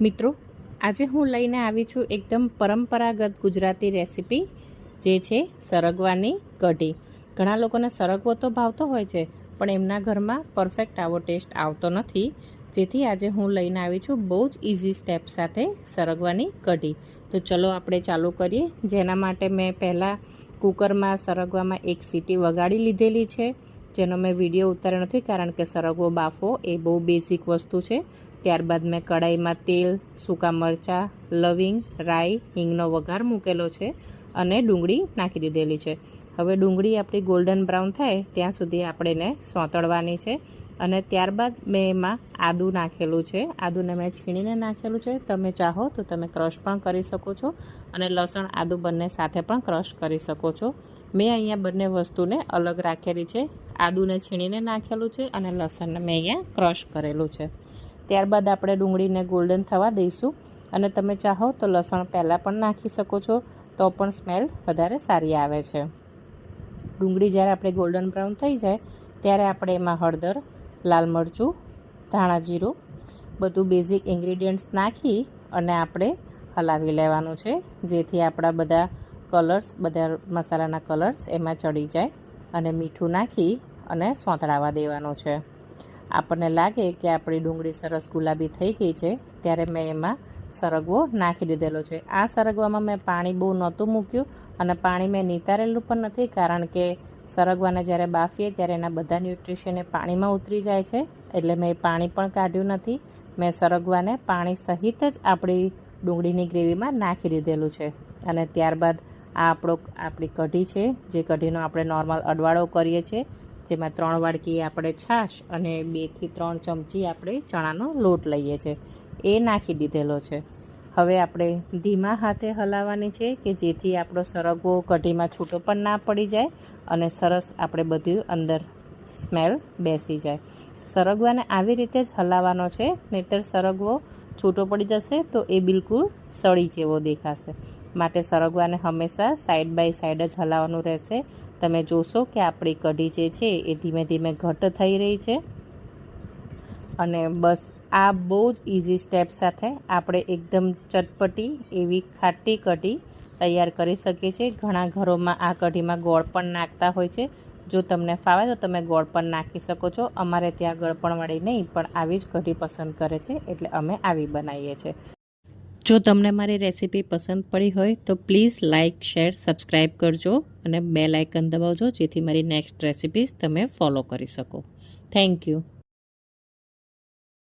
મિત્રો, આજે હું લઈને આવી છું એકદમ પરંપરાગત ગુજરાતી રેસીપી, જે છે સરગવાની કઢી. ઘણા લોકોને સરગવો તો ભાવતો હોય છે, પણ એમના ઘરમાં પરફેક્ટ આવો ટેસ્ટ આવતો નથી. જેથી આજે હું લઈને આવી છું બહુ જ ઇઝી સ્ટેપ સાથે સરગવાની કઢી. તો ચલો આપણે ચાલુ કરીએ. જેના માટે મેં પહેલાં કુકરમાં સરગવામાં એક સીટી વગાડી લીધેલી છે, જેનો મેં વિડીયો ઉતાર્યો નથી કારણ કે સરગવો બાફવો એ બહુ બેઝિક વસ્તુ છે. ત્યારબાદ મેં કઢાઈમાં તેલ, સૂકા મરચાં, લવિંગ, રાઈ, હિંગનો વઘાર મૂકેલો છે અને ડુંગળી નાખી દીધેલી છે. હવે ડુંગળી આપણી ગોલ્ડન બ્રાઉન થાય ત્યાં સુધી આપણે એને સોતળવાની છે. અને ત્યારબાદ મેં એમાં આદું નાખેલું છે. આદુને મેં છીણીને નાખેલું છે. તમે ચાહો તો તમે ક્રશ પણ કરી શકો છો અને લસણ આદું બંને સાથે પણ ક્રશ કરી શકો છો. મેં અહીંયા બંને વસ્તુને અલગ રાખેલી છે. આદુને છીણીને નાખેલું છે અને લસણને મેં અહીંયા ક્રશ કરેલું છે. ત્યારબાદ આપણે ડુંગળીને ગોલ્ડન થવા દઈશું. અને તમે ચાહો તો લસણ પહેલાં પણ નાખી શકો છો, તો પણ સ્મેલ વધારે સારી આવે છે. ડુંગળી જ્યારે આપણે ગોલ્ડન બ્રાઉન થઈ જાય ત્યારે આપણે એમાં હળદર, લાલ મરચું, ધાણા જીરું બધું બેઝિક ઇન્ગ્રીડિયન્ટ્સ નાખી અને આપણે હલાવી લેવાનું છે, જેથી આપણા બધા કલર્સ, બધા મસાલાના કલર્સ એમાં ચડી જાય. અને મીઠું નાખી અને સોંતળાવા દેવાનું છે. આપણને લાગે કે આપણી ડુંગળી સરસ ગુલાબી થઈ ગઈ છે ત્યારે મેં એમાં સરગવો નાખી દીધેલો છે. આ સરગવામાં મેં પાણી બહુ નહોતું મૂક્યું અને પાણી મેં નિતારેલું પણ નથી, કારણ કે સરગવાને જ્યારે બાફીએ ત્યારે એના બધા ન્યુટ્રિશન એ પાણીમાં ઉતરી જાય છે, એટલે મેં પાણી પણ કાઢ્યું નથી. મેં સરગવાને પાણી સહિત જ આપણી ડુંગળીની ગ્રેવીમાં નાખી દીધેલું છે. અને ત્યારબાદ આપણી કઢી છે, જે કઢીનો આપણે નોર્મલ અડવાળો કરીએ છીએ, જેમાં 3 વાડકી આપણે છાશ અને 2 થી 3 ચમચી આપણે ચણાનો લોટ લઈએ છીએ, એ નાખી દીધેલો છે. હવે આપણે ધીમા હાથે હલાવવાની છે કે જેથી આપણો સરગવો કઢીમાં છૂટો પણ ના પડી જાય અને સરસ આપણે બધું અંદર સ્મેલ બેસી જાય. સરગવાને આવી રીતે જ હલાવવાનો છે, નહીંતર સરગવો છૂટો પડી જશે તો એ બિલકુલ સળી જેવો દેખાશે. માટે સરગવાને હંમેશા સાઈડ બાય સાઈડ જ હલાવવાનું રહેશે. તમે જોશો કે આપણી કઢી જે છે એ ધીમે ધીમે ઘટ થઈ રહી છે. અને બસ આ બહુ જ ઇઝી સ્ટેપ સાથે આપણે એકદમ ચટપટી એવી ખાટી કઢી તૈયાર કરી શકીએ છીએ. ઘણા ઘરોમાં આ કઢીમાં ગોળ પણ નાખતા હોય છે. જો તમને ફાવે તો તમે ગોળ પણ નાખી શકો છો. અમારે ત્યાં ગળપણવાળી નહીં, પણ આવી જ કઢી પસંદ કરે છે, એટલે અમે આવી બનાવીએ છીએ. જો તમને મારી રેસીપી પસંદ પડી હોય તો પ્લીઝ લાઇક, શેર, સબસ્ક્રાઈબ કરજો અને બેલ આઇકન દબાવજો, જેથી મારી નેક્સ્ટ રેસીપીઝ તમે ફોલો કરી શકો. Thank you.